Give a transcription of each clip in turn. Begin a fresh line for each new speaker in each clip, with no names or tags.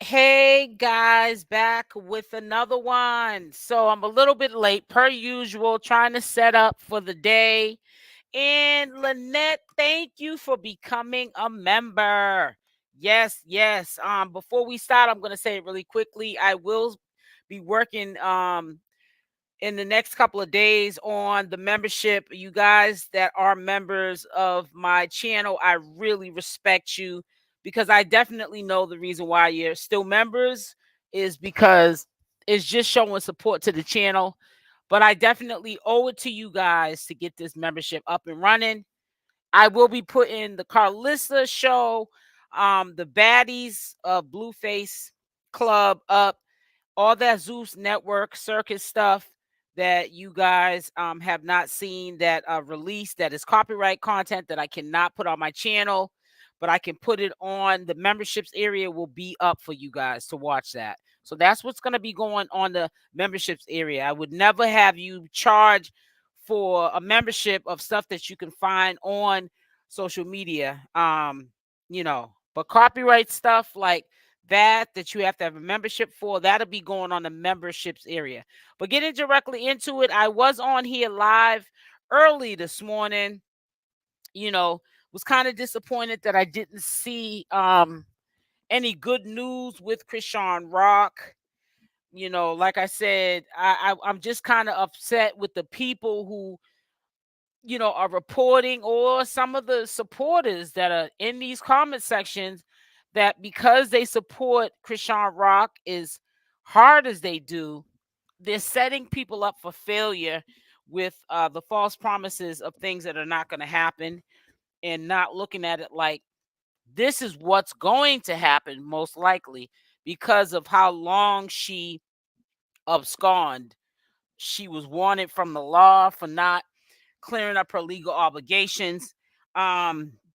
Hey guys, back with another one. So I'm a little bit late per usual, trying to set up for the day. And Lynette, thank you for becoming a member. Yes, yes. Before we start, I'm gonna say it really quickly. I will be working in the next couple of days on the membership. You guys that are members of my channel, I really respect you because I definitely know the reason why you're still members is because it's just showing support to the channel. But I definitely owe it to you guys to get this membership up and running. I will be putting the Carlissa show, the Baddies of Blueface Club up, all that Zeus Network circus stuff that you guys have not seen that released that is copyright content that I cannot put on my channel, but I can put it on the memberships area will be up for you guys to watch that. So that's what's going to be going on the memberships area. I would never have you charge for a membership of stuff that you can find on social media. But copyright stuff like that you have to have a membership for, that'll be going on the memberships area. But getting directly into it, I was on here live early this morning. Was kind of disappointed that I didn't see any good news with Chrisean Rock. Like I said, I'm just kind of upset with the people who are reporting, or some of the supporters that are in these comment sections, that because they support Chrisean Rock as hard as they do, they're setting people up for failure with the false promises of things that are not going to happen, and not looking at it like this is what's going to happen most likely because of how long she absconded. She was wanted from the law for not clearing up her legal obligations.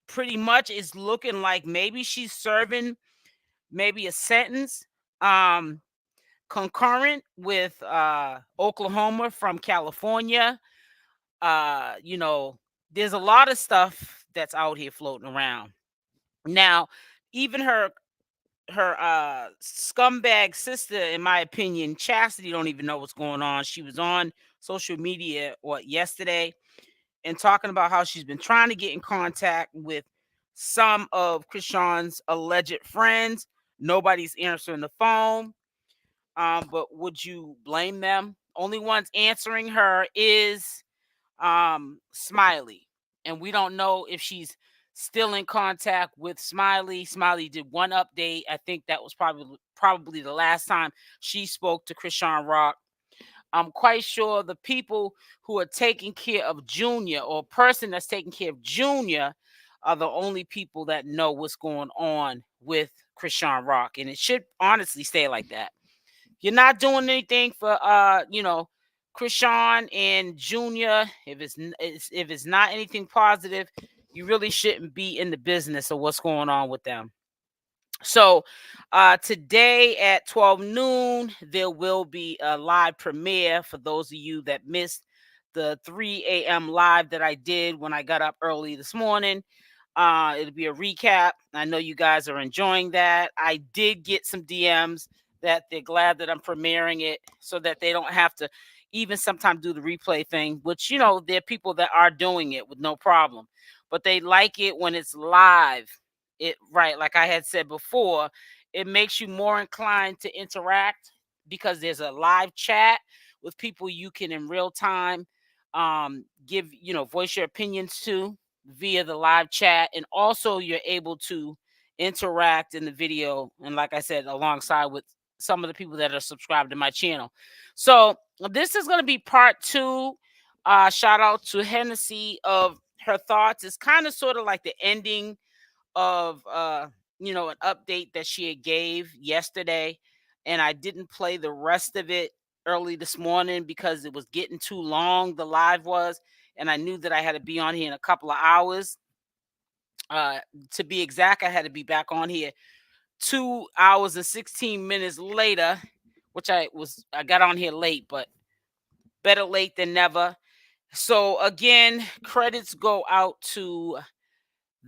Pretty much it's looking like maybe she's serving maybe a sentence concurrent with Oklahoma from California. Uh, you know, there's a lot of stuff that's out here floating around. Now, even her scumbag sister, in my opinion, Chastity, don't even know what's going on. She was on social media yesterday and talking about how she's been trying to get in contact with some of Chrisean's alleged friends. Nobody's answering the phone. But would you blame them? Only ones answering her is Smiley. And we don't know if she's still in contact with Smiley. Smiley did one update. I think that was probably the last time she spoke to Chrisean Rock. I'm quite sure the people who are taking care of Junior, or person that's taking care of Junior, are the only people that know what's going on with Chrisean Rock. And it should honestly stay like that. You're not doing anything for Chrisean and Junior. If it's not anything positive, you really shouldn't be in the business of what's going on with them. So today at 12 noon, there will be a live premiere for those of you that missed the 3 a.m. live that I did when I got up early this morning. It'll be a recap. I know you guys are enjoying that. I did get some DMs that they're glad that I'm premiering it so that they don't have to even sometimes do the replay thing, which, there are people that are doing it with no problem, but they like it when it's live. It right, like I had said before, it makes you more inclined to interact because there's a live chat with people you can in real time give, voice your opinions to via the live chat, and also you're able to interact in the video, and like I said, alongside with some of the people that are subscribed to my channel. So this is going to be part 2. Shout out to Hennessy of her thoughts. It's kind of sort of like the ending of an update that she had gave yesterday, and I didn't play the rest of it early this morning because it was getting too long, the live was, and I knew that I had to be on here in a couple of hours. To be exact, I had to be back on here 2 hours and 16 minutes later, which I got on here late, but better late than never. So again, credits go out to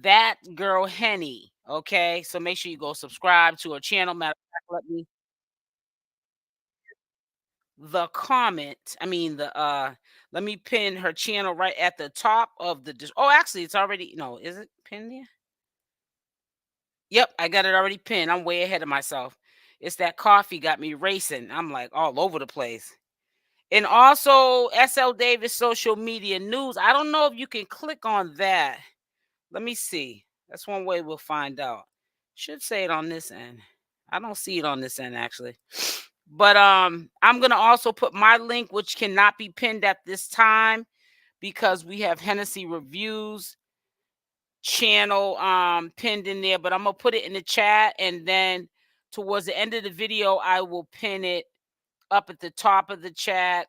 that girl Henny. Okay, so make sure you go subscribe to her channel. Matter of fact, the comment. I mean let me pin her channel right at the top of the oh, actually it's already, no, is it pinned there? Yep, I got it already pinned. I'm way ahead of myself. It's that coffee got me racing. I'm like all over the place. And also SL Davis social media news. I don't know if you can click on that. Let me see. That's one way we'll find out. Should say it on this end. I don't see it on this end actually. But I'm gonna also put my link, which cannot be pinned at this time because we have Hennessy Reviews channel pinned in there. But I'm gonna put it in the chat, and then towards the end of the video, I will pin it up at the top of the chat.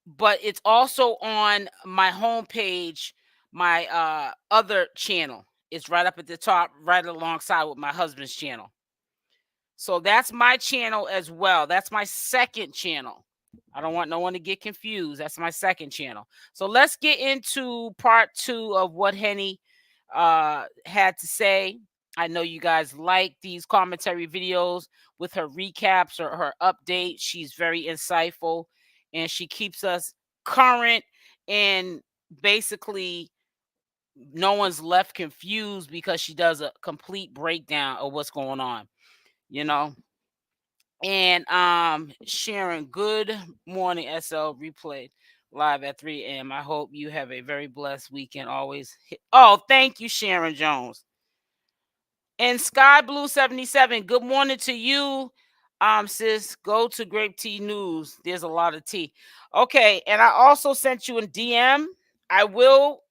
But it's also on my homepage. My other channel is right up at the top, right alongside with my husband's channel. So that's my channel as well. That's my second channel. I don't want no one to get confused. That's my second channel. So let's get into part 2 of what Henny had to say. I know you guys like these commentary videos with her recaps or her updates. She's very insightful and she keeps us current, and basically no one's left confused because she does a complete breakdown of what's going on, you know. And Sharon, good morning, SL replay live at 3 a.m. I hope you have a very blessed weekend. Always oh, thank you, Sharon Jones. And Sky Blue 77, good morning to you. Sis, go to Grape Tea News. There's a lot of tea. Okay, and I also sent you a DM.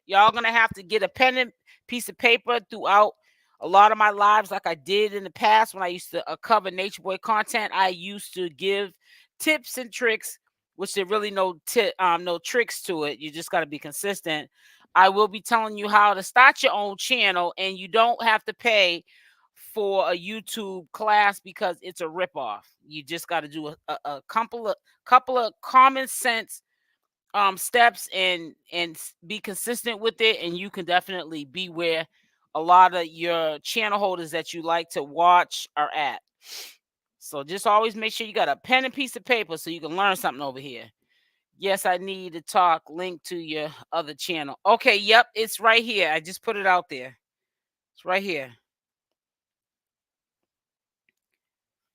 Y'all gonna have to get a pen and piece of paper throughout a lot of my lives, like I did in the past when I used to cover Nature Boy content. I used to give tips and tricks, which there really no tricks to it. You just got to be consistent. I will be telling you how to start your own channel, and you don't have to pay for a YouTube class because it's a ripoff. You just got to do a couple of common sense steps and be consistent with it, and you can definitely be where a lot of your channel holders that you like to watch are at. So just always make sure you got a pen and piece of paper so you can learn something over here. Yes, I need to talk. Link to your other channel. Okay, yep, it's right here. I just put it out there. It's right here.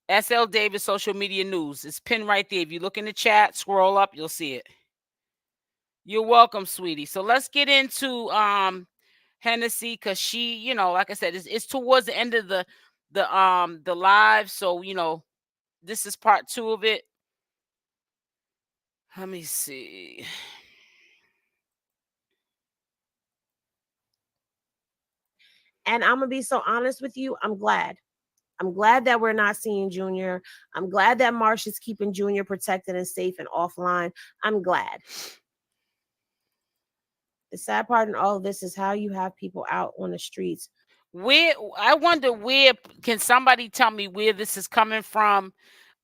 SL Davis social media news. It's pinned right there. If you look in the chat, scroll up, you'll see it. You're welcome, sweetie. So let's get into Hennessy, because she, like I said, it's towards the end of the live. So, this is part 2 of it. Let me see.
And I'm gonna be so honest with you, I'm glad. I'm glad that we're not seeing Junior. I'm glad that Marsh is keeping Junior protected and safe and offline. I'm glad. The sad part in all of this is how you have people out on the streets.
I wonder where can somebody tell me where this is coming from?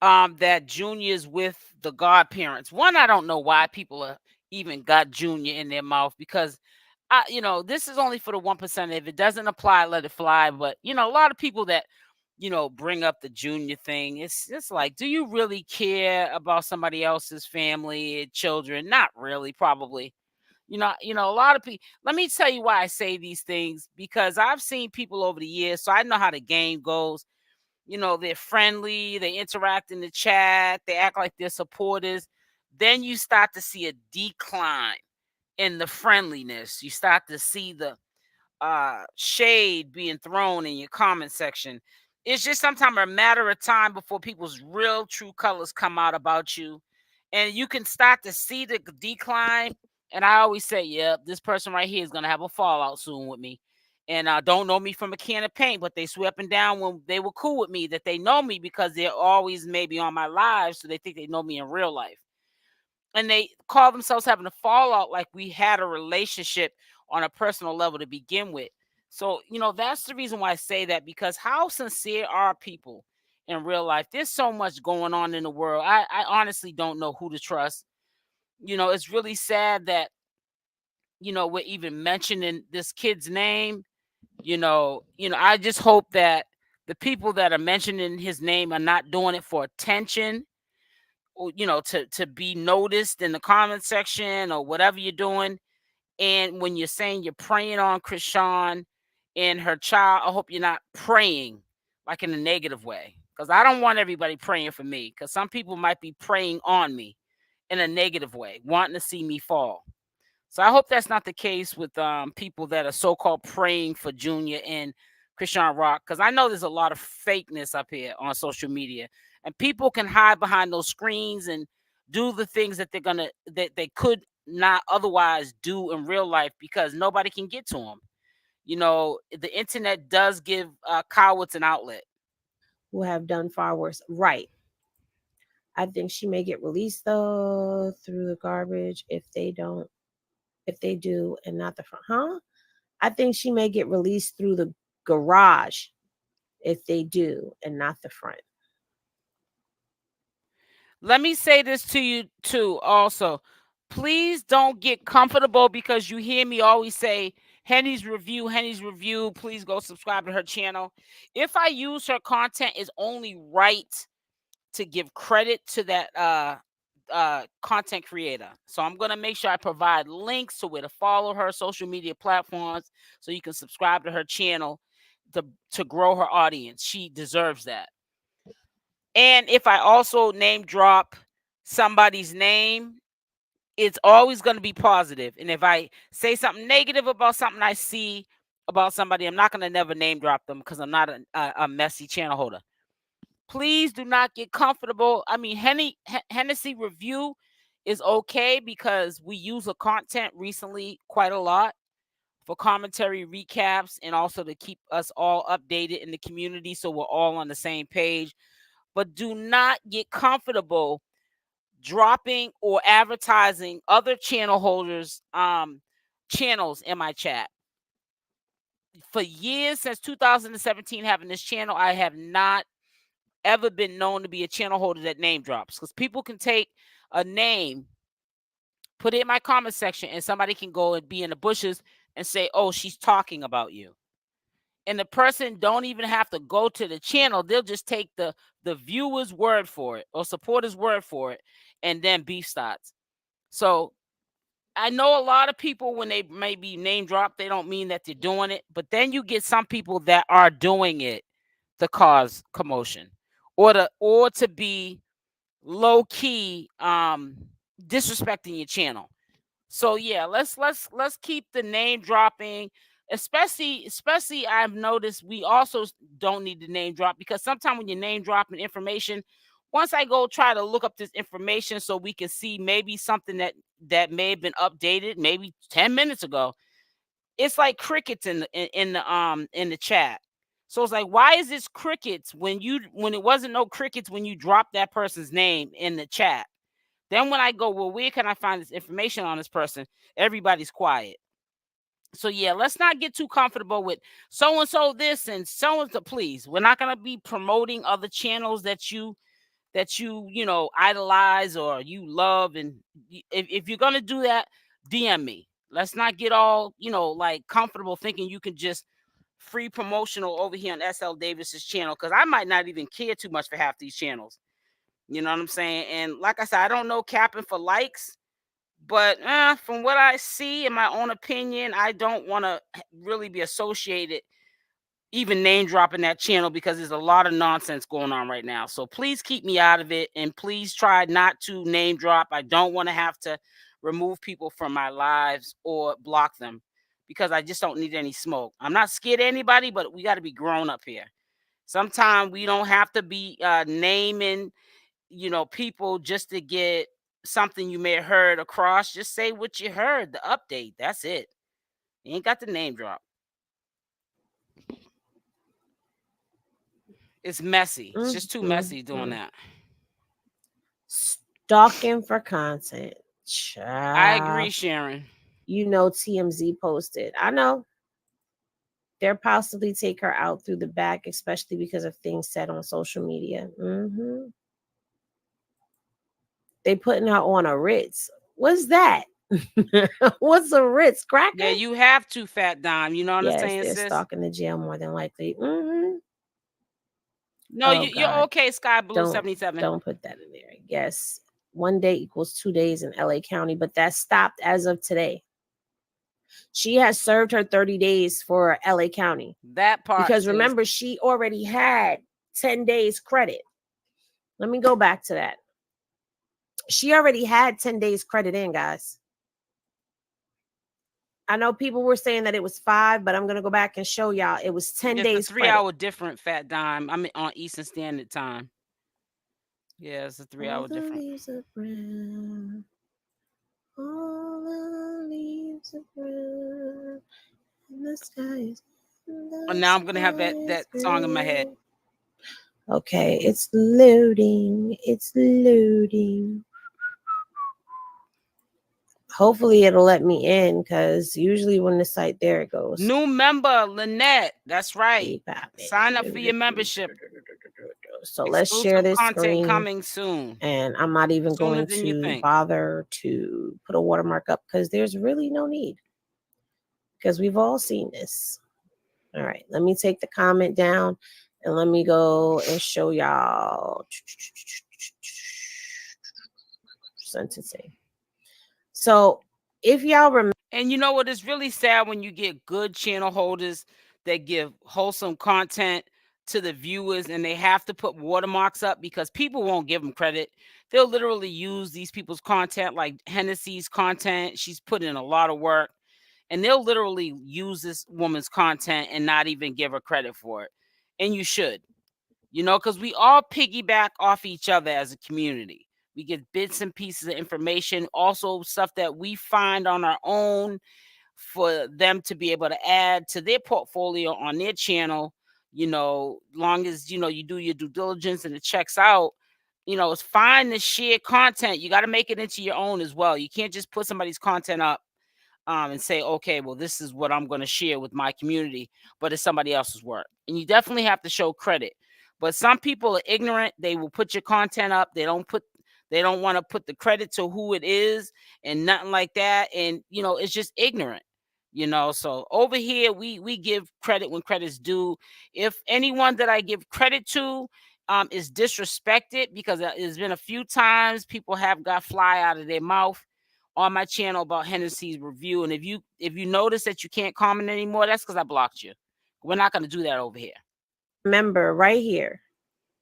That Junior's with the godparents. One, I don't know why people are even got Junior in their mouth, because this is only for the 1%. If it doesn't apply, let it fly. But a lot of people that bring up the Junior thing, it's like, do you really care about somebody else's family, children? Not really, probably. A lot of people. Let me tell you why I say these things, because I've seen people over the years, so I know how the game goes. They're friendly, they interact in the chat, they act like they're supporters. Then you start to see a decline in the friendliness. You start to see the shade being thrown in your comment section. It's just sometimes a matter of time before people's real true colors come out about you, and you can start to see the decline. And I always say, yeah, this person right here is gonna have a fallout soon with me. And don't know me from a can of paint, but they swear up and down when they were cool with me that they know me because they're always maybe on my live, so they think they know me in real life. And they call themselves having a fallout like we had a relationship on a personal level to begin with. So, that's the reason why I say that, because how sincere are people in real life? There's so much going on in the world. I honestly don't know who to trust. It's really sad that, we're even mentioning this kid's name. I just hope that the people that are mentioning his name are not doing it for attention, or to be noticed in the comment section or whatever you're doing. And when you're saying you're praying on Chrisean and her child, I hope you're not praying like in a negative way, because I don't want everybody praying for me, because some people might be praying on me in a negative way, wanting to see me fall. So I hope that's not the case with people that are so-called praying for Junior and Chrisean Rock, because I know there's a lot of fakeness up here on social media, and people can hide behind those screens and do the things that that they could not otherwise do in real life, because nobody can get to them. The internet does give cowards an outlet.
Who have done far worse. Right. I think she may get released though through the garbage if they do and not the front. Huh? I think she may get released through the garage if they do and not the front.
Let me say this to you too also. Please don't get comfortable, because you hear me always say Henny's review. Please go subscribe to her channel. If I use her content, it's only right to give credit to that content creator. So I'm gonna make sure I provide links to where to follow her social media platforms, so you can subscribe to her channel to grow her audience. She deserves that. And if I also name drop somebody's name, it's always going to be positive. And if I say something negative about something I see about somebody, I'm not going to never name drop them, because I'm not a messy channel holder. Please do not get comfortable. I mean, Hennessy review is okay, because we use the content recently quite a lot for commentary recaps, and also to keep us all updated in the community, so we're all on the same page. But do not get comfortable dropping or advertising other channel holders channels in my chat. For years, since 2017, having this channel, I have not ever been known to be a channel holder that name drops, because people can take a name, put it in my comment section, and somebody can go and be in the bushes and say, oh, she's talking about you. And the person don't even have to go to the channel. They'll just take the viewer's word for it, or supporter's word for it, and then beef starts. So I know a lot of people, when they maybe name drop, they don't mean that they're doing it. But then you get some people that are doing it to cause commotion, or to be low key disrespecting your channel. So yeah, let's keep the name dropping. Especially I've noticed we also don't need to name drop, because sometimes when you're name dropping information, once I go try to look up this information so we can see maybe something that may have been updated maybe 10 minutes ago, it's like crickets in the chat. So it's like, why is this crickets when it wasn't no crickets when you dropped that person's name in the chat? Then when I go, well, where can I find this information on this person? Everybody's quiet. So yeah, let's not get too comfortable with so and so this and so and so. Please, we're not gonna be promoting other channels that you idolize or you love. And if you're gonna do that, DM me. Let's not get all like comfortable thinking you can just free promotional over here on SL Davis's channel, because I might not even care too much for half these channels. You know what I'm saying? And like I said, I don't know capping for likes, but from what I see, in my own opinion, I don't want to really be associated, even name dropping that channel, because there's a lot of nonsense going on right now. So please keep me out of it, and please try not to name drop. I don't want to have to remove people from my lives or block them, because I just don't need any smoke. I'm not scared of anybody, but we got to be grown up here. Sometimes we don't have to be naming people just to get something you may have heard across. Just say what you heard, the update. That's it. You ain't got the name drop. It's messy. It's just too messy doing that.
Stalking for content. Child.
I agree, Sharon.
TMZ posted. I know. They'll possibly take her out through the back, especially because of things said on social media. They putting her on a Ritz. What's that? What's a Ritz cracker?
Yeah, you have to, Fat Dime. You know what I'm
Yes,
saying,
they're
sis?
stalking the jail more than likely.
No,
Oh
you're
God,
okay, Sky Blue
don't
77.
don't put that in there. Yes, 1 day equals 2 days in LA County, but that stopped as of today. She has served her 30 days for LA County
That part,
because
sis.
remember she already had 10 days credit. Let me go back to that. She already had 10 days credit in, guys. I know people were saying that it was 5, but I'm going to go back and show y'all it was 10
It's a
days
3
credit.
hour different, Fat Dime. I'm on Eastern Standard Time. Yeah, it's a 3
All
hour
the
different.
leaves are brown. All the leaves are brown. And the sky is
And now I'm gonna have that song in my head.
Okay, it's loading. It's loading. Hopefully it'll let me in because usually when the site there it goes.
New member, Lynette. That's right.
Keep happening.
Sign up for your membership.
So let's
Exclusive
share this
content
screen.
coming soon.
And I'm not even
Sooner
going
than you
to
think.
bother to put a watermark up because there's really no need. Because we've all seen this. All right, let me take the comment down and let me go and show y'all sentencing. So if y'all remember,
And you know what? It's really sad when you get good channel holders that give wholesome content to the viewers and they have to put watermarks up because people won't give them credit. They'll literally use these people's content, like Hennessy's content. She's put in a lot of work, and they'll literally use this woman's content and not even give her credit for it. And you should, because we all piggyback off each other as a community. We get bits and pieces of information, also stuff that we find on our own for them to be able to add to their portfolio on their channel. Long as you do your due diligence and it checks out. It's fine to share content. You got to make it into your own as well. You can't just put somebody's content up and say, okay, well, this is what I'm going to share with my community, but it's somebody else's work. And you definitely have to show credit. But some people are ignorant. They will put your content up. They don't want to put the credit to who it is and nothing like that. And it's just ignorant. So over here we give credit when credit's due. If anyone that I give credit to is disrespected, because there's been a few times people have got fly out of their mouth on my channel about Hennessy's review. And if you notice that you can't comment anymore, that's because I blocked you. We're not going to do that over here.
remember right here,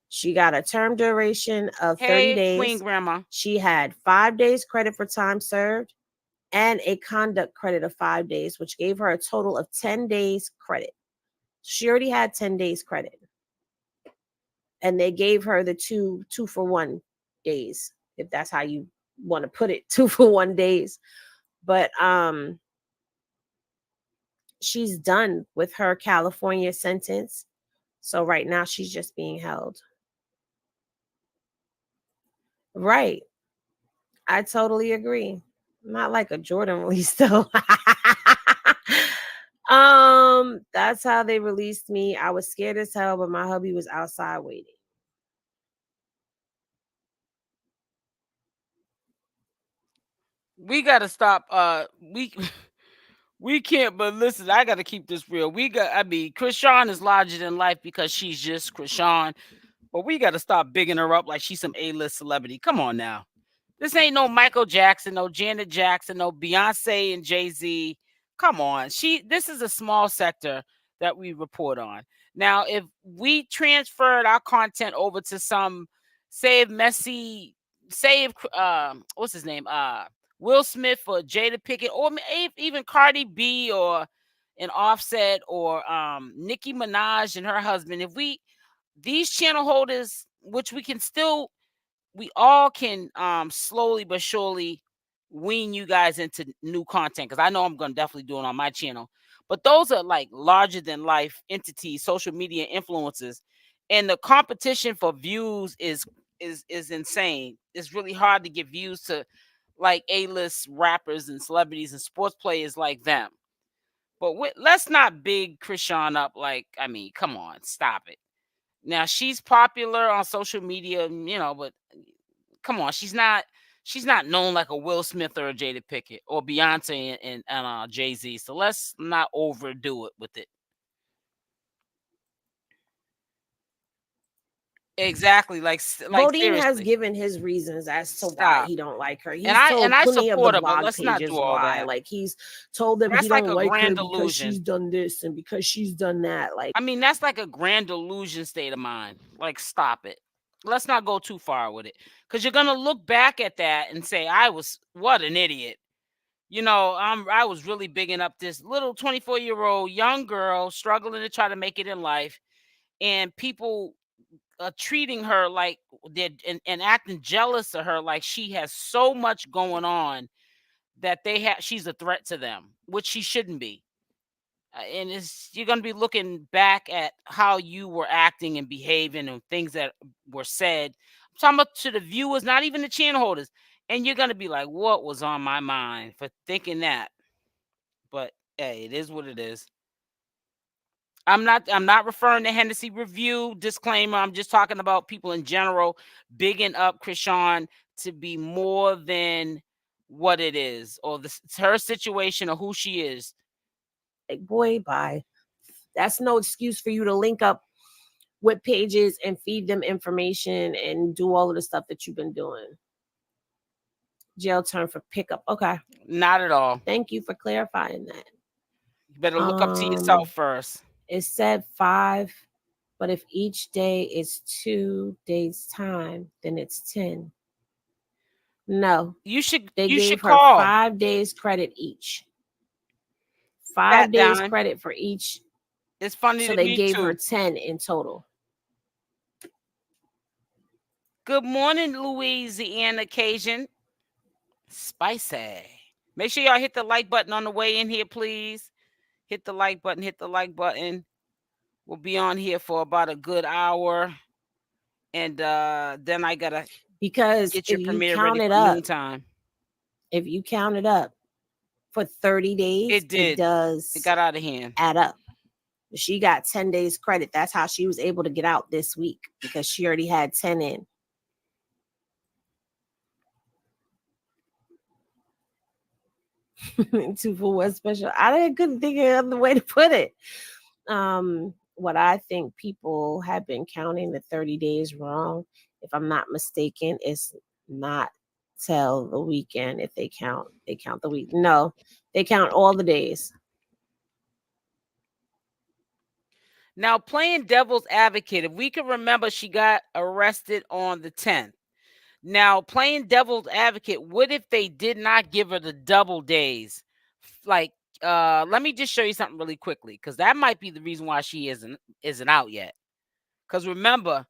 she got a term duration of 30 days.
Queen Grandma.
She had 5 days credit for time served and a conduct credit of 5 days, which gave her a total of 10 days credit. She already had 10 days credit. And they gave her the two for 1 days, if that's how you want to put it, 2 for 1 days. But she's done with her California sentence. So right now she's just being held. Right. I totally agree. Not like a Jordan release though. That's how they released me. I was scared as hell, but my hubby was outside waiting.
We gotta stop. We can't. But listen, I gotta keep this real. Chrisean is larger than life because she's just Chrisean. But we gotta stop bigging her up like she's some A-list celebrity. Come on now. This ain't no Michael Jackson, no Janet Jackson, no Beyonce and Jay-Z. Come on. This is a small sector that we report on. Now, if we transferred our content over to some, say what's his name? Will Smith or Jada Pinkett, or even Cardi B or an Offset or Nicki Minaj and her husband, these channel holders, which we all can slowly but surely wean you guys into new content, because I know I'm going to definitely do it on my channel. But those are like larger than life entities, social media influencers, and the competition for views is insane. It's really hard to get views to like A-list rappers and celebrities and sports players like them. But let's not big Chrisean up. Come on, stop it. Now she's popular on social media, but come on, she's not She's not known like a Will Smith or a Jada Pickett or Beyonce and Jay-Z. So let's not overdo it with it. Exactly. Like
Bodine has
seriously.
given his reasons as to why
Stop.
he don't like her.
And
He's
I and
told
I
plenty of the
support her, but
blog
let's not do
pages
all
why.
that.
Like he's told them he
That's like
don't
a
like her
grand
because she's
delusion.
done this and because she's done that. Like
I mean, that's like a grand delusion state of mind. Like, stop it. Let's not go too far with it. Because you're gonna look back at that and say, I was what an idiot. I was really bigging up this little 24-year-old young girl struggling to try to make it in life, and people treating her like did and acting jealous of her like she has so much going on that she's a threat to them, which she shouldn't be. And you're going to be looking back at how you were acting and behaving and things that were said. I'm talking about to the viewers, not even the channel holders. And you're going to be like, what was on my mind for thinking that? But hey, it is what it is. I'm not referring to Hennessy Review, disclaimer. I'm just talking about people in general bigging up Chrisean to be more than what it is, or her situation, or who she is.
boy, bye. That's no excuse for you to link up with pages and feed them information and do all of the stuff that you've been doing. Jail term for pickup. Okay.
Not at all.
Thank you for clarifying that.
You better look up to yourself first.
It said 5, but if each day is 2 days time, then it's 10. No,
You should
her
call
5 days credit each. 5 days credit for each.
It's funny
so
to
they
me
gave
too.
her 10 in total.
Good morning, Louisiana Cajun. Spicy. Make sure y'all hit the like button on the way in here, please. Hit the like button. Hit the like button. We'll be on here for about a good hour, and then I gotta
because
get
if
your
you
premiere
count
ready
it
for
up,
noontime.
If you count it up for 30 days,
It did.
It does.
It got out of hand.
Add up. She got 10 days credit. That's how she was able to get out this week because she already had 10 in. Two for one special. I couldn't think of another way to put it. What I think people have been counting the 30 days wrong, if I'm not mistaken, is not till the weekend. If they count the week. No, they count all the days.
Now, playing devil's advocate, if we can remember, she got arrested on the 10th. Now, playing devil's advocate, what if they did not give her the double days? Like, let me just show you something really quickly, because that might be the reason why she isn't out yet. Because remember,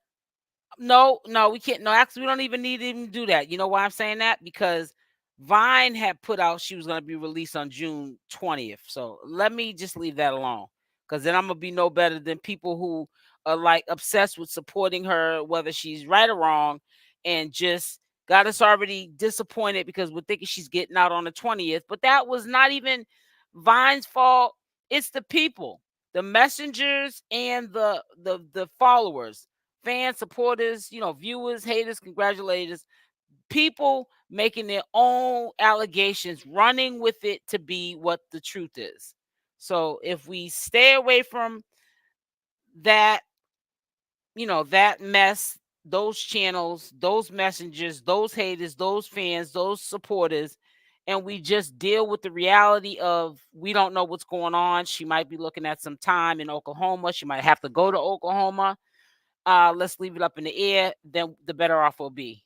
no, we can't. No, actually, we don't even need to even do that. You know why I'm saying that? Because Vine had put out she was going to be released on June 20th. So let me just leave that alone, because then I'm going to be no better than people who are like obsessed with supporting her, whether she's right or wrong, and just got us already disappointed because we're thinking she's getting out on the 20th. But that was not even Vine's fault. It's the people, the messengers, and the followers, fans, supporters, viewers, haters, congratulators, people making their own allegations, running with it to be what the truth is. So if we stay away from that, that mess, those channels, those messengers, those haters, those fans, those supporters, and we just deal with the reality of we don't know what's going on. She might be looking at some time in Oklahoma. She might have to go to Oklahoma. Let's leave it up in the air, then the better off we'll be.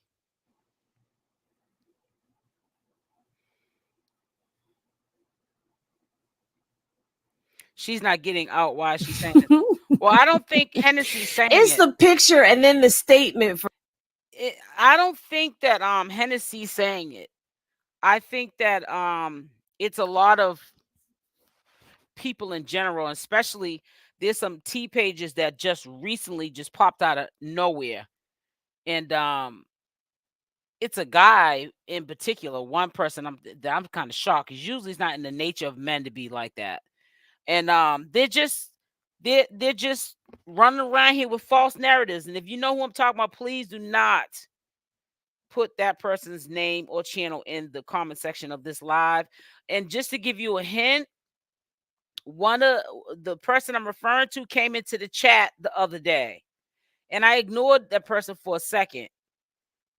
She's not getting out. Why is she saying it? Well, I don't think Hennessy's saying
it's
it.
the picture and then the statement.
I don't think that Hennessy's saying it. I think that it's a lot of people in general, especially there's some T pages that just recently just popped out of nowhere. And it's a guy in particular, one person I'm kind of shocked, because usually it's not in the nature of men to be like that. And they're just running around here with false narratives. And if you know who I'm talking about, please do not put that person's name or channel in the comment section of this live. And just to give you a hint, one of the person I'm referring to came into the chat the other day, and I ignored that person for a second.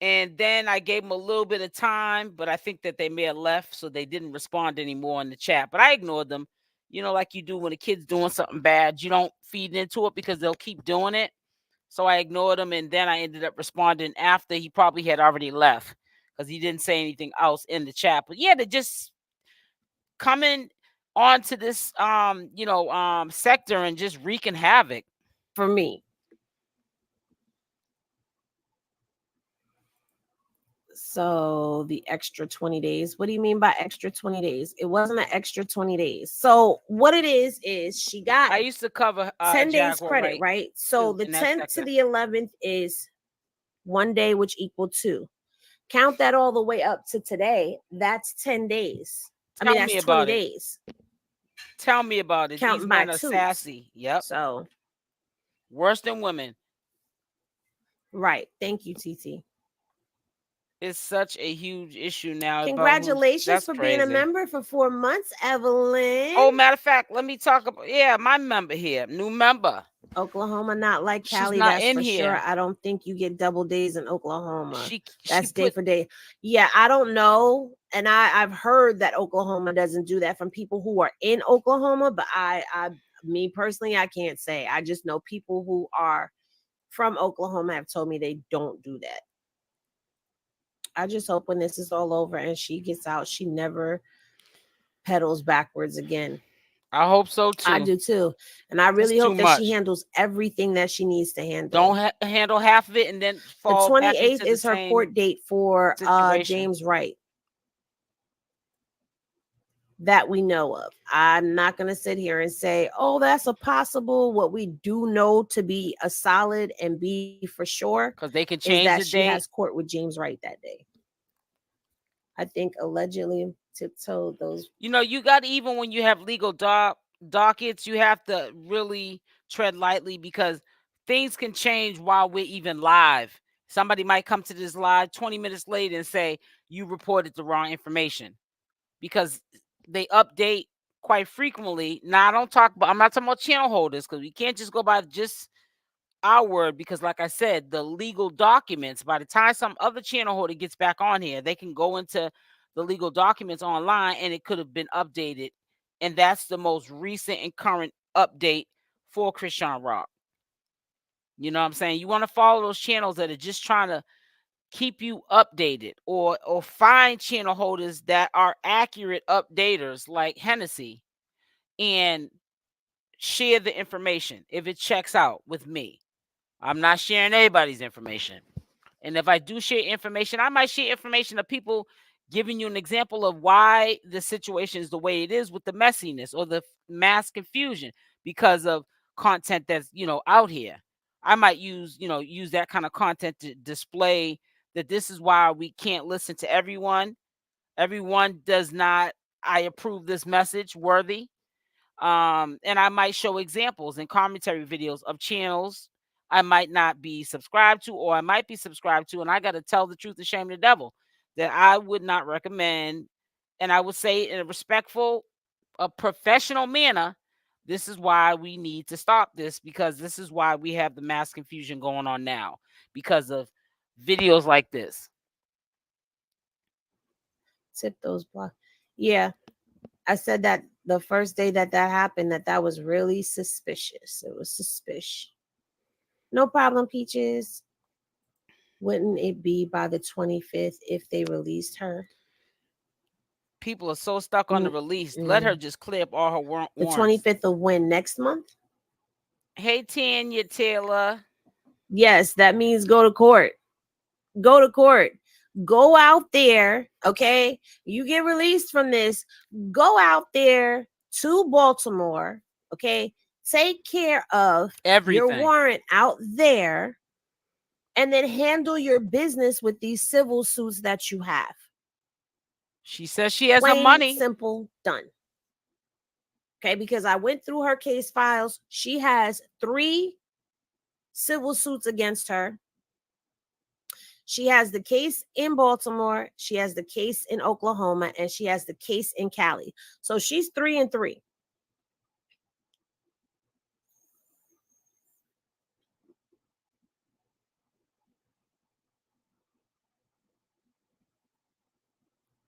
And then I gave them a little bit of time, but I think that they may have left, so they didn't respond anymore in the chat. But I ignored them, like you do when a kid's doing something bad. You don't feed into it because they'll keep doing it. So I ignored him, and then I ended up responding after he probably had already left because he didn't say anything else in the chat. But yeah, they're just coming onto this sector and just wreaking havoc.
For me. So the extra 20 days. What do you mean by extra 20 days? It wasn't an extra 20 days. So what it is she got
I used to cover
10 days
Jaguar
credit, right? So
too,
the
in that
10th to
sector.
the 11th is 1 day, which equal 2. Count that all the way up to today. That's 10 days.
Tell
that's
me
20
about it.
days.
Tell me about it.
Counting
These
by
men are
twos.
sassy. Yep.
So
worse than women.
Right. Thank you, TT.
It's such a huge issue now.
Congratulations for
crazy.
being a member for 4 months, Evelyn.
Oh, matter of fact, let me talk about my member here, new member.
Oklahoma, not like Cali.
She's not
that's
in
for
here.
Sure. I don't think you get double days in Oklahoma. That's
she
day for day. Yeah, I don't know. And I've heard that Oklahoma doesn't do that from people who are in Oklahoma, but me personally, I can't say. I just know people who are from Oklahoma have told me they don't do that. I just hope when this is all over and she gets out, she never pedals backwards again.
I hope so too.
I do too. And I really hope that she handles everything that she needs to handle.
Don't handle half of it and then fall
the 28th
back into
is her court date for James Wright. That we know of. I'm not going to sit here and say, oh, that's a possible. What we do know to be a solid and be for sure,
because they can change
that
the
she
date.
has court with James Wright that day. I think allegedly tiptoed those.
You got, even when you have legal dockets, you have to really tread lightly because things can change while we're even live. Somebody might come to this live 20 minutes later and say you reported the wrong information, because they update quite frequently. Now, I'm not talking about channel holders, because we can't just go by just our word, because like I said, the legal documents, by the time some other channel holder gets back on here, they can go into the legal documents online and it could have been updated. And that's the most recent and current update for Chrisean Rock. You know what I'm saying? You want to follow those channels that are just trying to keep you updated, or find channel holders that are accurate updaters like Hennessy, and share the information if it checks out with me. I'm not sharing anybody's information. And if I do share information, I might share information of people giving you an example of why the situation is the way it is, with the messiness or the mass confusion because of content that's, out here. I might use that kind of content to display that this is why we can't listen to everyone. Everyone does not, I approve this message, worthy. And I might show examples and commentary videos of channels I might not be subscribed to, or I might be subscribed to, and I got to tell the truth and shame the devil, that I would not recommend. And I would say in a respectful, a professional manner, this is why we need to stop this, because this is why we have the mass confusion going on now, because of videos like this.
Tip those blocks. Yeah. I said that the first day that happened, that was really suspicious. It was suspicious. No problem, Peaches. Wouldn't it be by the 25th if they released her?
People are so stuck on the release. Let her just clear up all her warrants.
The 25th of when? Next month?
Hey, Tanya Taylor.
Yes, that means go to court. Go to court. Go out there, okay? You get released from this. Go out there to Baltimore, okay? Take care of your warrant out there, and then handle your business with these civil suits that you have.
She says she has her money.
Simple, done. Okay, because I went through her case files. She has 3 civil suits against her. She has the case in Baltimore, she has the case in Oklahoma, and she has the case in Cali. So she's 3-3.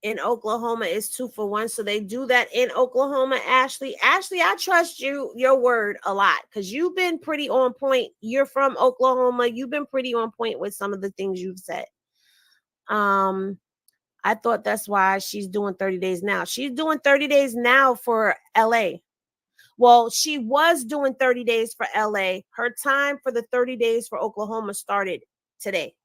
In Oklahoma is 2 for 1. So they do that in Oklahoma. Ashley, I trust your word a lot because you've been pretty on point. You're from Oklahoma. You've been pretty on point with some of the things you've said. I thought that's why she's doing 30 days now. She's doing 30 days now for LA. Well, she was doing 30 days for LA. Her time for the 30 days for Oklahoma started today.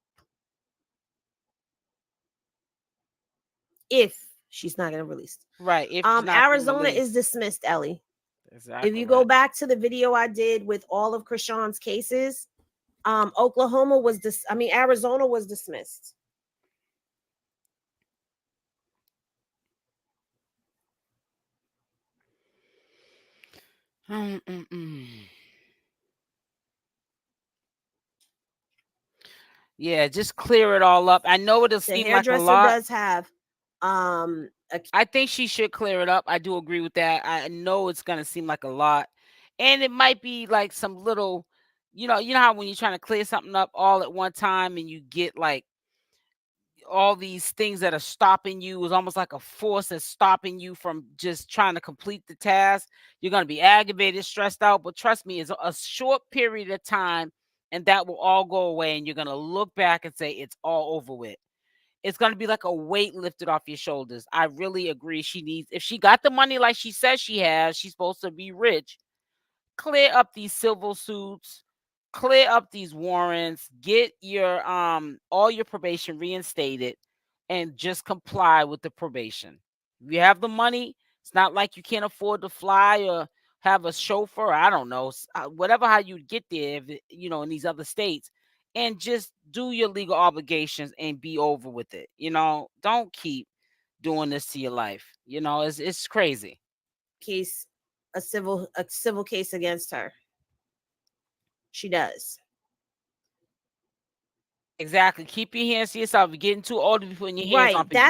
If she's not going to release.
Right. If
Arizona is dismissed, Ellie.
Exactly.
If you go back to the video I did with all of Chrisean's cases, Oklahoma was Arizona was dismissed.
Yeah, just clear it all up. I know it'll seem like a lot.
Does have
I think she should clear it up. I do agree with that. I know it's gonna seem like a lot. And it might be like some little, you know how when you're trying to clear something up all at one time and you get like all these things that are stopping you, is almost like a force that's stopping you from just trying to complete the task. You're going to be aggravated, stressed out, but trust me, it's a short period of time and that will all go away and you're going to look back and say it's all over with. It's going to be like a weight lifted off your shoulders. I really agree. If she got the money like she says she has, she's supposed to be rich. Clear up these civil suits, clear up these warrants, get your all your probation reinstated, and just comply with the probation. If you have the money, it's not like you can't afford to fly or have a chauffeur. I don't know, whatever how you get there, in these other states, and just do your legal obligations and be over with it. Don't keep doing this to your life. It's crazy.
A civil case against her. She does.
Exactly. Keep your hands to yourself. You're getting too old to be putting your hands on people.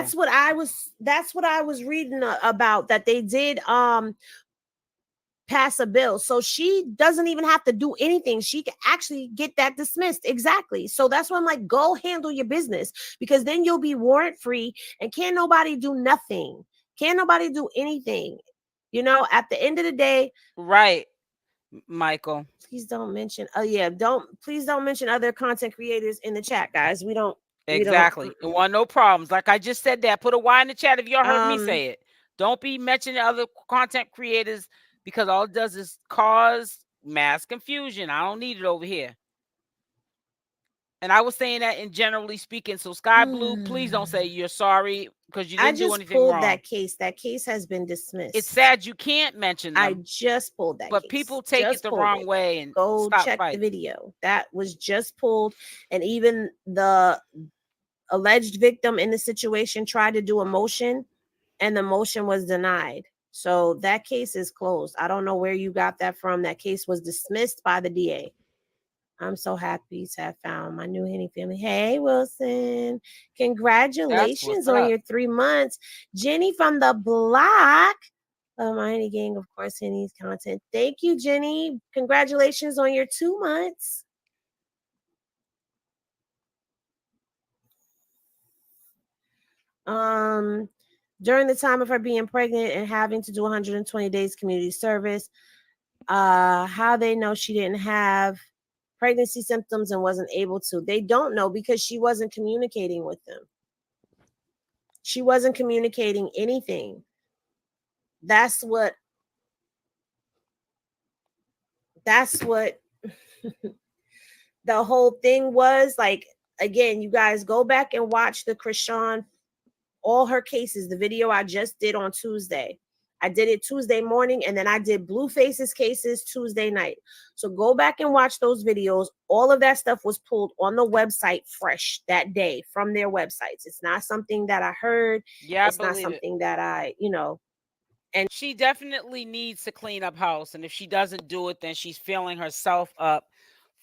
That's what I was reading about, that they did pass a bill. So she doesn't even have to do anything. She can actually get that dismissed. Exactly. So that's why I'm like, go handle your business, because then you'll be warrant free and can't nobody do nothing. Can't nobody do anything. At the end of the day.
Right. Michael.
Please don't mention. Please don't mention other content creators in the chat, guys. We don't.
Exactly.
We don't,
want no problems. Like I just said that. Put a Y in the chat if y'all heard me say it. Don't be mentioning other content creators, because all it does is cause mass confusion. I don't need it over here. And I was saying that in generally speaking. So Sky Blue, please don't say you're sorry because you didn't do anything wrong.
That case. That case has been dismissed.
It's sad you can't mention them.
I just pulled that
but
case.
People take it the wrong way and
go check the video. That was just pulled. And even the alleged victim in the situation tried to do a motion and the motion was denied. So that case is closed. I don't know where you got that from. That case was dismissed by the DA. I'm so happy to have found my new Henny family. Hey, Wilson. Congratulations on your 3 months. Jenny from the block of my Henny gang, of course, Henny's content. Thank you, Jenny. Congratulations on your 2 months. During the time of her being pregnant and having to do 120 days community service, how they know she didn't have pregnancy symptoms and wasn't able to. They don't know because she wasn't communicating with them. She wasn't communicating anything. That's what the whole thing was. Like, again, you guys go back and watch the Chrisean, all her cases, the video I just did on Tuesday. I did it Tuesday morning, and then I did Blueface's cases Tuesday night. So go back and watch those videos. All of that stuff was pulled on the website fresh that day from their websites. It's not something that I heard.
Yeah,
it's not something that I,
and she definitely needs to clean up house. And if she doesn't do it, then she's filling herself up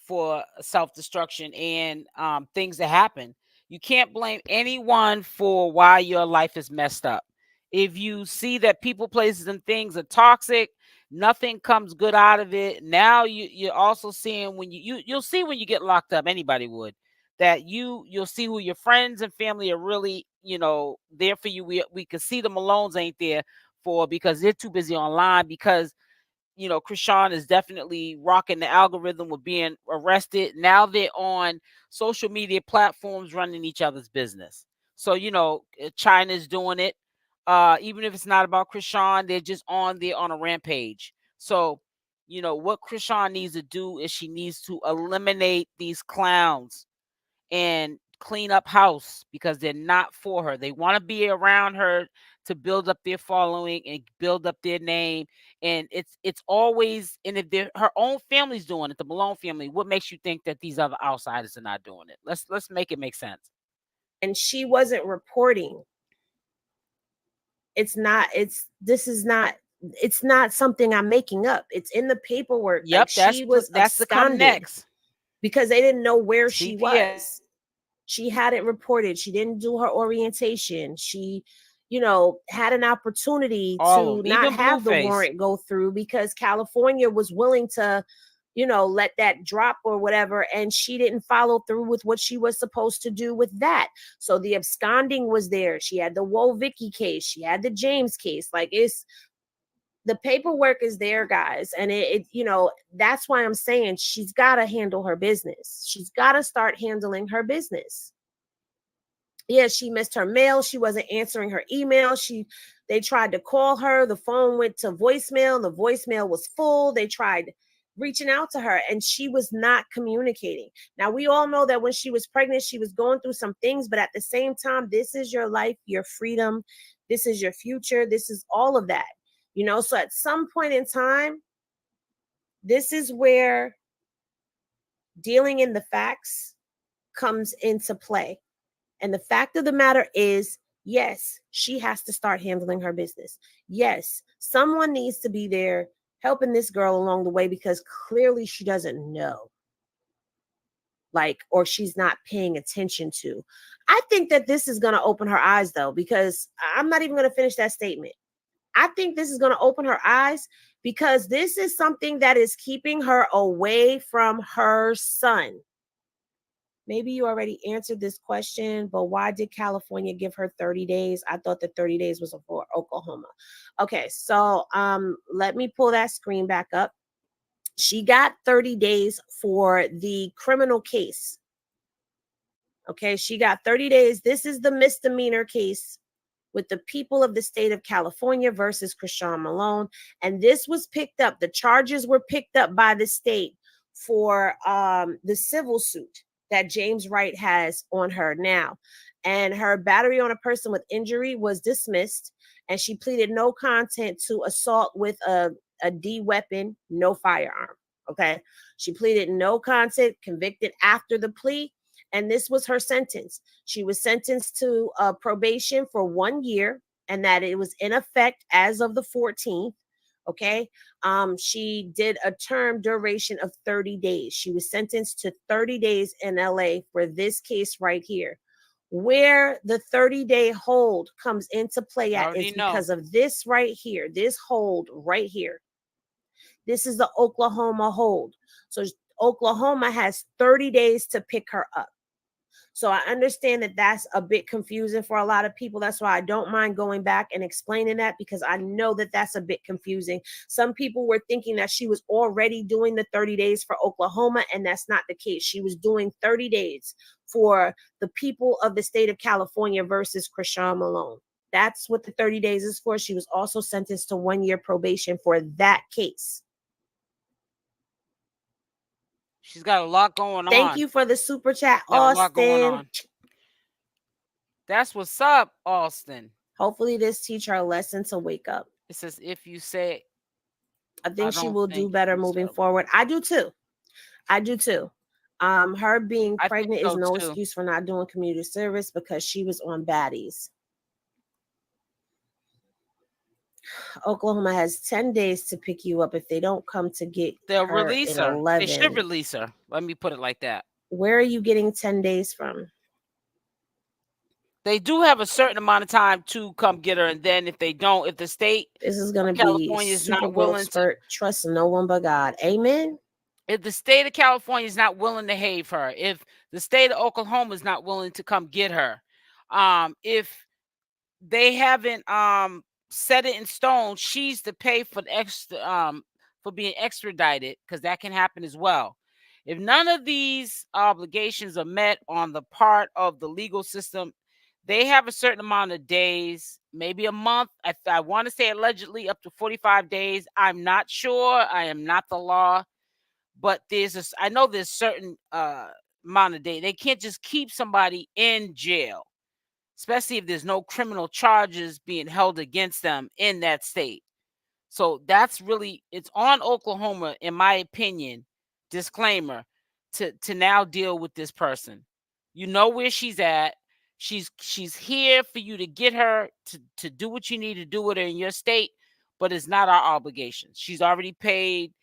for self-destruction and things that happen. You can't blame anyone for why your life is messed up. If you see that people, places, and things are toxic, nothing comes good out of it. Now you're also seeing when you'll see when you get locked up, anybody would, that you'll see who your friends and family are really, there for you. We can see the Malones ain't there for, because they're too busy online, because Chrisean is definitely rocking the algorithm with being arrested. Now they're on social media platforms running each other's business. So, China's doing it. Even if it's not about Chrisean, they're just on there on a rampage. So, what Chrisean needs to do is she needs to eliminate these clowns and clean up house, because they're not for her. They want to be around her to build up their following and build up their name. And it's always, and if her own family's doing it, the Malone family, what makes you think that these other outsiders are not doing it? Let's make it make sense.
And she wasn't reporting. It's not something I'm making up. It's in the paperwork.
Yep,
Like, she was
that's to come
absconded
next.
because they didn't know where she
CPS.
was. She hadn't reported. She didn't do her orientation. She, had an opportunity to not have the warrant go through because California was willing to, let that drop or whatever. And she didn't follow through with what she was supposed to do with that. So the absconding was there. She had the Woe Vicky case. She had the James case. Like, the paperwork is there, guys. And that's why I'm saying she's got to handle her business. She's got to start handling her business. Yeah, she missed her mail. She wasn't answering her email. They tried to call her. The phone went to voicemail. The voicemail was full. They tried reaching out to her and she was not communicating. Now, we all know that when she was pregnant, she was going through some things, but at the same time, this is your life, your freedom. This is your future. This is all of that. So at some point in time, this is where dealing in the facts comes into play. And the fact of the matter is, yes, she has to start handling her business. Yes, someone needs to be there helping this girl along the way because clearly she doesn't know. Or she's not paying attention to. I think that this is going to open her eyes, though, because I'm not even going to finish that statement. I think this is going to open her eyes because this is something that is keeping her away from her son. Maybe you already answered this question, but why did California give her 30 days? I thought the 30 days was for Oklahoma. Okay, so let me pull that screen back up. She got 30 days for the criminal case. Okay, she got 30 days. This is the misdemeanor case with the people of the state of California versus Chrisean Malone. And this was picked up. The charges were picked up by the state for the civil suit that James Wright has on her now. And her battery on a person with injury was dismissed. And she pleaded no content to assault with a D weapon, no firearm. Okay. She pleaded no content, convicted after the plea. And this was her sentence. She was sentenced to probation for 1 year, and that it was in effect as of the 14th. Okay. She did a term duration of 30 days. She was sentenced to 30 days in LA for this case right here. Where the 30-day hold comes into play at is because of this right here, this hold right here. This is the Oklahoma hold. So Oklahoma has 30 days to pick her up. So I understand that that's a bit confusing for a lot of people. That's why I don't mind going back and explaining that, because I know that that's a bit confusing. Some people were thinking that she was already doing the 30 days for Oklahoma, and that's not the case. She was doing 30 days for the people of the state of California versus Chrisean Malone. That's what the 30 days is for. She was also sentenced to 1 year probation for that case.
She's got a lot going on.
Thank you for the super chat, Austin.
That's what's up, Austin.
Hopefully this teach her a lesson to wake up.
It says, if you say,
I think she will do better moving forward. I do too. Her being pregnant is no excuse for not doing community service because she was on baddies. Oklahoma has 10 days to pick you up. If they don't come to get
they'll
her
release
in
her.
11.
They should release her. Let me put it like that.
Where are you getting 10 days from?
They do have a certain amount of time to come get her, and then if they don't, if the state
This is
of
gonna be
California is
Super
not
Bowl
willing to,
spurt. Trust no one but God. Amen.
if the state of California is not willing to have her, if the state of Oklahoma is not willing to come get her, if they haven't set it in stone, she's to pay for the extra for being extradited, because that can happen as well. If none of these obligations are met on the part of the legal system, they have a certain amount of days, maybe a month. I want to say allegedly up to 45 days. I'm not sure. I am not the law, but I know there's certain amount of days. They can't just keep somebody in jail, especially if there's no criminal charges being held against them in that state. So that's really, it's on Oklahoma, in my opinion, disclaimer, to now deal with this person. You know where she's at. She's here for you to get her to do what you need to do with her in your state, but it's not our obligation. She's already paid,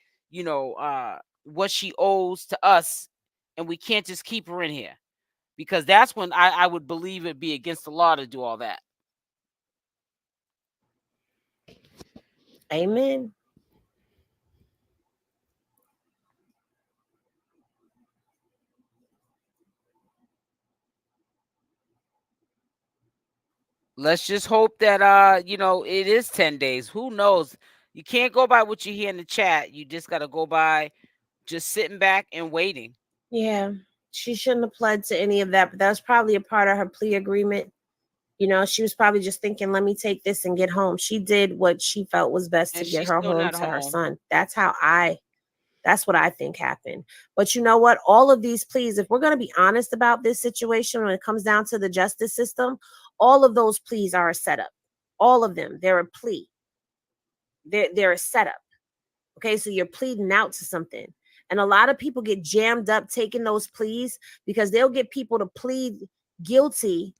what she owes to us, and we can't just keep her in here, because that's when I would believe it'd be against the law to do all that.
Amen.
Let's just hope that it is 10 days. Who knows? You can't go by what you hear in the chat. You just got to go by just sitting back and waiting.
Yeah, she shouldn't have pled to any of that, but that was probably a part of her plea agreement. You know, she was probably just thinking, let me take this and get home. She did what she felt was best to
And
get
she's
her
still
home
not
to her
home.
son. That's what I think happened. But you know what? All of these pleas, if we're going to be honest about this situation when it comes down to the justice system, all of those pleas are a setup. All of them, they're a plea. They're a setup. Okay, so you're pleading out to something. And a lot of people get jammed up taking those pleas because they'll get people to plead guilty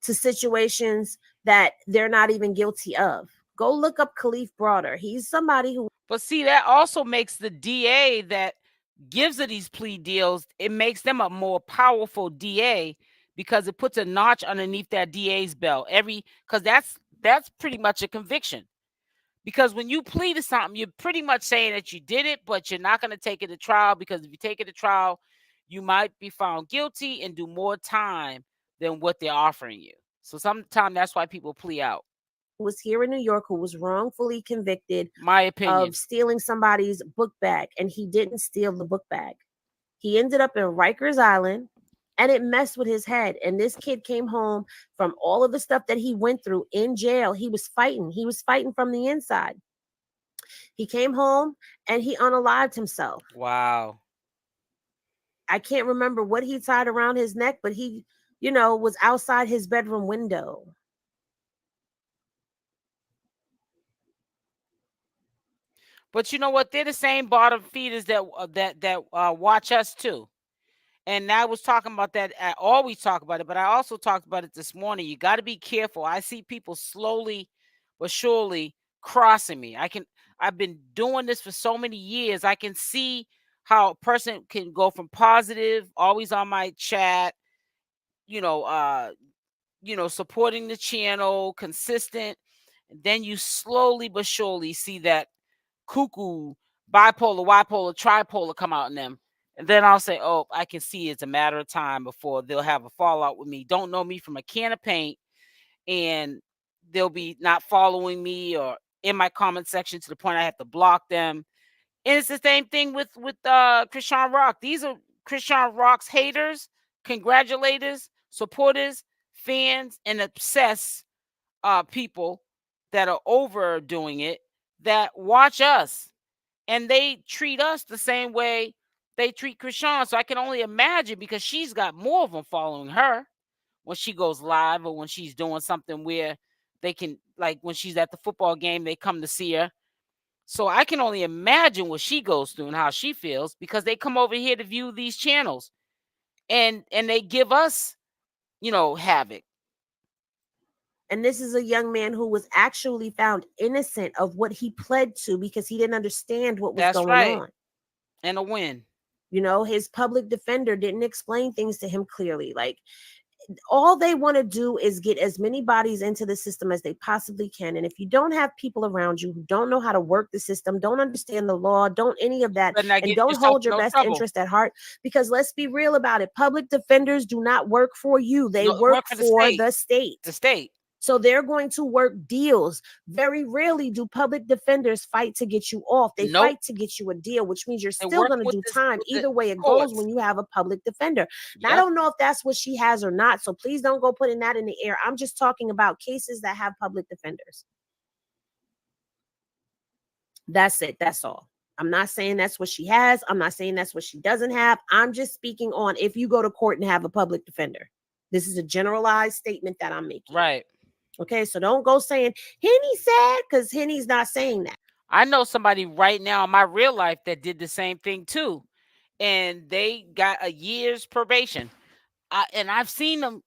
to situations that they're not even guilty of. Go look up Khalif Broader. He's somebody who.
But see, that also makes the DA that gives her these plea deals, it makes them a more powerful DA, because it puts a notch underneath that DA's belt. Because that's pretty much a conviction. Because when you plead to something, you're pretty much saying that you did it, but you're not going to take it to trial, because if you take it to trial, you might be found guilty and do more time than what they're offering you. So sometimes that's why people plea out.
was here in New York who was wrongfully convicted
My
of
opinion.
stealing somebody's book bag, and he didn't steal the book bag. He ended up in Rikers Island, and it messed with his head. And this kid came home from all of the stuff that he went through in jail. He was fighting. He was fighting from the inside. He came home and he unalived himself.
Wow.
I can't remember what he tied around his neck, but he, was outside his bedroom window.
But you know what? They're the same bottom feeders that watch us too. And I was talking about that. I always talk about it, but I also talked about it this morning. You got to be careful. I see people slowly but surely crossing me. I've been doing this for so many years. I can see how a person can go from positive, always on my chat, you know, uh, supporting the channel, consistent. And then you slowly but surely see that cuckoo, bipolar, bipolar, tripolar come out in them. And then I'll say, oh, I can see it's a matter of time before they'll have a fallout with me. Don't know me from a can of paint, and they'll be not following me or in my comment section to the point I have to block them. And it's the same thing with Chrisean Rock. These are Chrisean Rock's haters, congratulators, supporters, fans, and obsessed people that are overdoing it, that watch us, and they treat us the same way they treat Chrisean. So I can only imagine, because she's got more of them following her when she goes live, or when she's doing something where they can, like when she's at the football game, they come to see her. So I can only imagine what she goes through and how she feels, because they come over here to view these channels, and they give us, havoc.
And this is a young man who was actually found innocent of what he pled to because he didn't understand what was
That's
going
right.
on.
And a win.
His public defender didn't explain things to him clearly. Like, all they want to do is get as many bodies into the system as they possibly can. And if you don't have people around you who don't know how to work the system, don't understand the law, don't any of that,
But not
and
get
don't
yourself
hold
in
your
no
best
trouble.
interest at heart, because let's be real about it. Public defenders do not work for you. They
No,
work
for the
for
state.
the state.
The state.
So they're going to work deals. Very rarely do public defenders fight to get you off. They
Nope.
fight to get you a deal, which means you're
They
still
work
going to
with
do
the
time.
with the
Either way it goes
courts.
when you have a public defender. Now, I
Yep.
don't know if that's what she has or not. So please don't go putting that in the air. I'm just talking about cases that have public defenders. That's it. That's all. I'm not saying that's what she has. I'm not saying that's what she doesn't have. I'm just speaking on if you go to court and have a public defender. This is a generalized statement that I'm making.
Right.
Okay, so don't go saying Henny said, because Henny's not saying that.
I know somebody right now in my real life that did the same thing too, and they got a year's probation. And I've seen them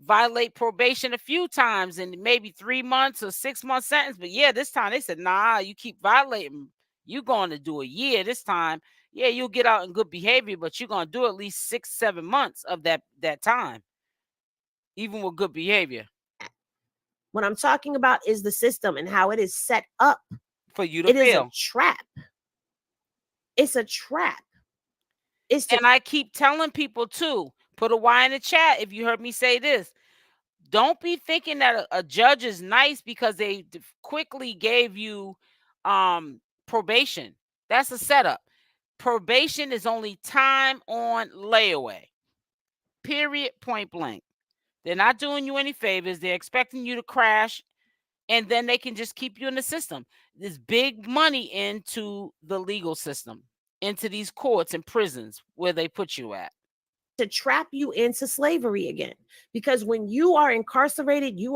violate probation a few times, and maybe 3 months or 6 month sentence. But yeah, this time they said, "Nah, you keep violating, you going to do a year this time. Yeah, you'll get out in good behavior, but you're going to do at least 6-7 months of that time, even with good behavior."
What I'm talking about is the system and how it is set up
for you to
It is
fail.
a trap. It's a trap. It's
And I keep telling people too, put a Y in the chat if you heard me say this. Don't be thinking that a judge is nice because they quickly gave you probation. That's a setup. Probation is only time on layaway. Period, point blank. They're not doing you any favors. They're expecting you to crash, and then they can just keep you in the system. There's big money into the legal system, into these courts and prisons where they put you at.
To trap you into slavery again. Because when you are incarcerated, you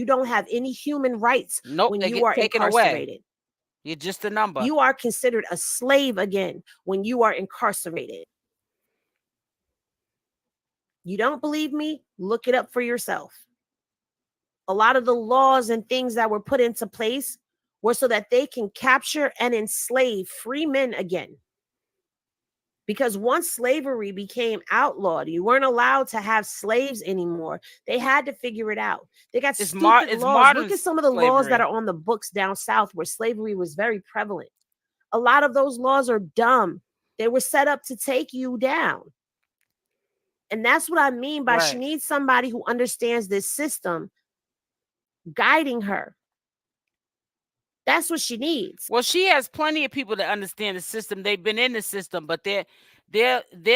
don't have any human rights.
Nope,
when
they
you
get
are
taken
incarcerated.
Away. You're just a number.
You are considered a slave again when you are incarcerated. You don't believe me? Look it up for yourself. A lot of the laws and things that were put into place were so that they can capture and enslave free men again. Because once slavery became outlawed, you weren't allowed to have slaves anymore. They had to figure it out. They got stupid laws. Look at some of the laws that are on the books down south where slavery was very prevalent. A lot of those laws are dumb. They were set up to take you down. And that's what I mean by she needs somebody who understands this system guiding her. That's what she needs.
Well, she has plenty of people that understand the system. They've been in the system, but they're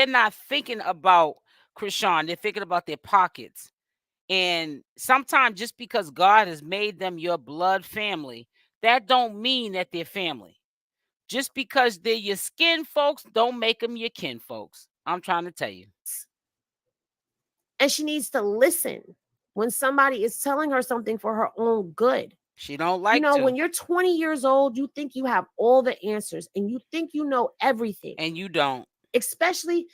not thinking about Chrisean. They're thinking about their pockets. And sometimes just because God has made them your blood family, that don't mean that they're family. Just because they're your skin folks, don't make them your kin folks. I'm trying to tell you.
And she needs to listen when somebody is telling her something for her own good.
She don't like to.
When you're 20 years old, you think you have all the answers and you think you know everything.
And you don't.
Especially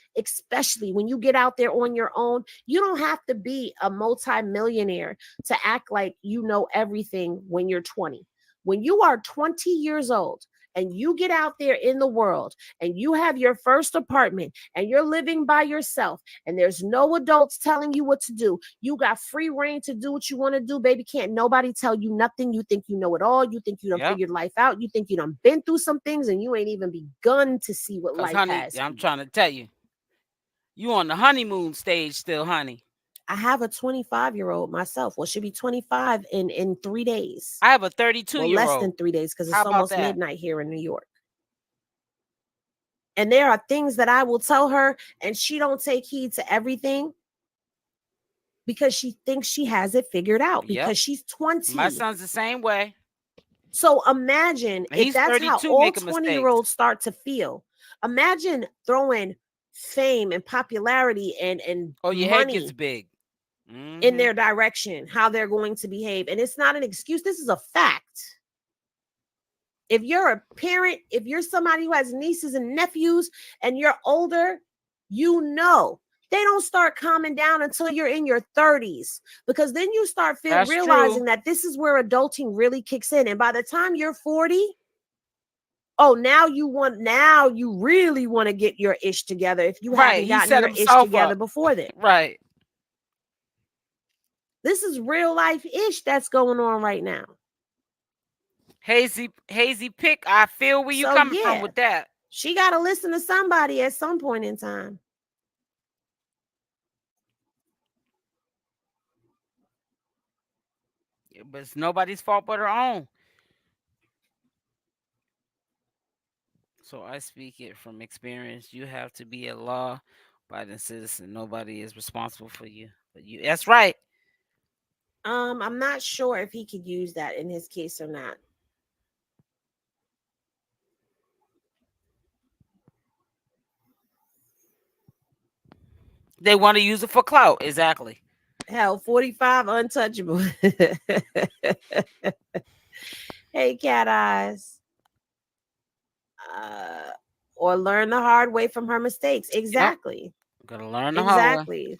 when you get out there on your own. You don't have to be a multi-millionaire to act like you know everything when you're 20. When you are 20 years old and you get out there in the world and you have your first apartment and you're living by yourself and there's no adults telling you what to do. You got free reign to do what you want to do, baby. Can't nobody tell you nothing. You think you know it all. You think you done figured life out. You think you done been through some things and you ain't even begun to see what life has.
I'm trying to tell you. You on the honeymoon stage still, honey.
I have a 25-year-old myself. Well, she'll be 25 in 3 days.
I have a 32-year-old.
Less than 3 days because it's almost midnight here in New York. And there are things that I will tell her and she don't take heed to everything because she thinks she has it figured out because she's 20.
My son's the same way.
So imagine if that's how all 20-year-olds start to feel. Imagine throwing fame and popularity and
your
money
head gets big.
In their direction, how they're going to behave. And it's not an excuse. This is a fact. If you're a parent, if you're somebody who has nieces and nephews and you're older, you know they don't start calming down until you're in your 30s, because then you start realizing that this is where adulting really kicks in. And by the time you're 40, now you really want to get your ish together if you haven't gotten your ish together before then.
Right.
This is real life ish that's going on right now.
Hazy pick. I feel where you
So
coming from
yeah,
with that.
she got to listen to somebody at some point in time.
But it's nobody's fault but her own. So I speak it from experience. You have to be a law-abiding citizen. Nobody is responsible for you. But you, that's right.
I'm not sure if he could use that in his case or not.
They want to use it for clout. Exactly.
Hell, 45 untouchable. Hey, cat eyes. Uh, or learn the hard way from her mistakes.
Yep.
Exactly.
Gotta learn the hard way.
Exactly.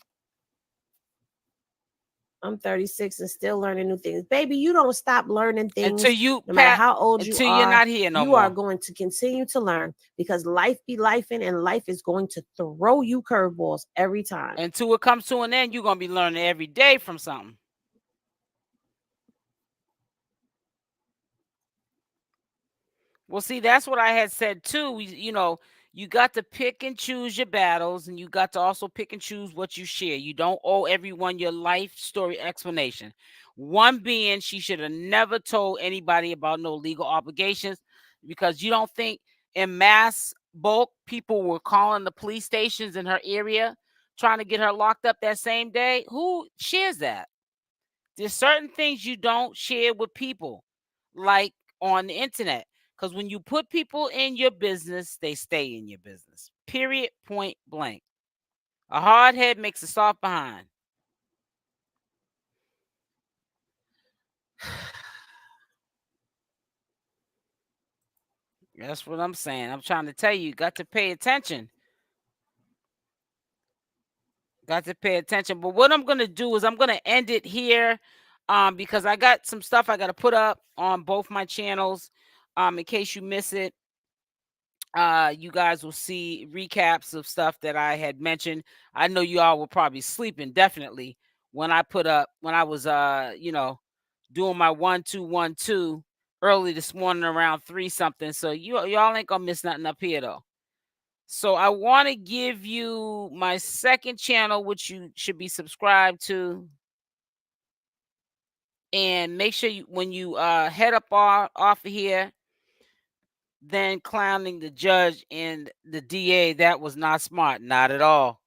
I'm 36 and still learning new things. Baby, you don't stop learning
Until
things
you
no matter
pat.
how old you
Until you're
are.
not here no
You are
more.
going to continue to learn because life be lifing and life is going to throw you curveballs every time.
Until it comes to an end, you're gonna be learning every day from something. Well, see, that's what I had said too. You got to pick and choose your battles, and you got to also pick and choose what you share. You don't owe everyone your life story explanation. One being, she should have never told anybody about no legal obligations because you don't think in mass bulk people were calling the police stations in her area trying to get her locked up that same day. Who shares that? There's certain things you don't share with people, like on the internet. Because when you put people in your business, they stay in your business. Period, point blank. A hard head makes a soft behind. That's what I'm saying. I'm trying to tell you, got to pay attention. Got to pay attention. But what I'm going to do is I'm going to end it here because I got some stuff I got to put up on both my channels in case you miss it. You guys will see recaps of stuff that I had mentioned. I know you all were probably sleeping definitely when I put up when I was doing my 1-2-1-2 early this morning around 3 something. So y'all ain't gonna miss nothing up here though. So I want to give you my second channel, which you should be subscribed to, and make sure you when you head up off of here, then clowning the judge and the DA, that was not smart, not at all.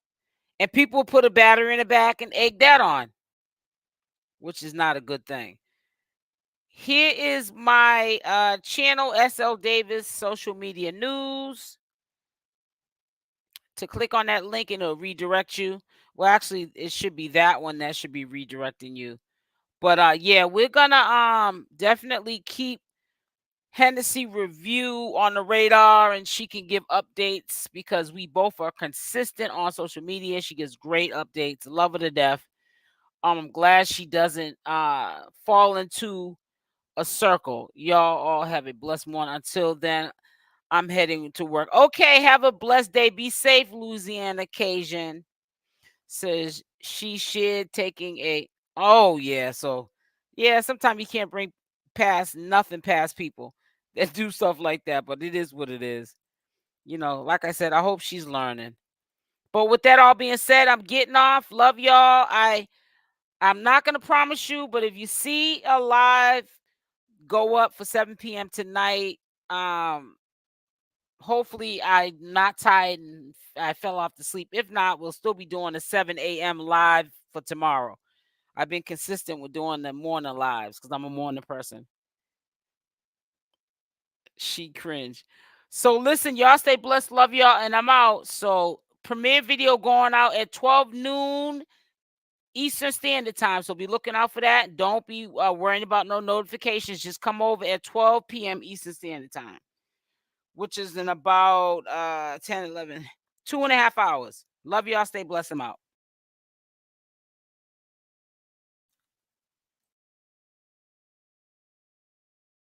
And people put a battery in the back and egg that on, which is not a good thing. Here is my channel, SL Davis Social Media News. To click on that link and it'll redirect you. Well, actually, it should be that one that should be redirecting you. But yeah, we're gonna definitely keep Hennessy Review on the radar, and she can give updates because we both are consistent on social media. She gives great updates. Love her to death. I'm glad she doesn't fall into a circle. Y'all all have a blessed morning. Until then, I'm heading to work. Okay, have a blessed day. Be safe, Louisiana Cajun. Says she shared taking a. Oh yeah, so yeah. Sometimes you can't bring nothing past people that do stuff like that, but it is what it is. Like I said, I hope she's learning. But with that all being said, I'm getting off. Love y'all. I'm not gonna promise you, but if you see a live go up for 7 p.m. tonight, hopefully I'm not tired and I fell off to sleep. If not, we'll still be doing a 7 a.m. live for tomorrow. I've been consistent with doing the morning lives because I'm a morning person. She cringe. So listen, y'all stay blessed. Love y'all, and I'm out. So premiere video going out at 12 noon Eastern Standard Time. So be looking out for that. Don't be worrying about no notifications. Just come over at 12 p.m. Eastern Standard Time, which is in about 10, 11, 2.5 hours. Love y'all. Stay blessed. I'm out.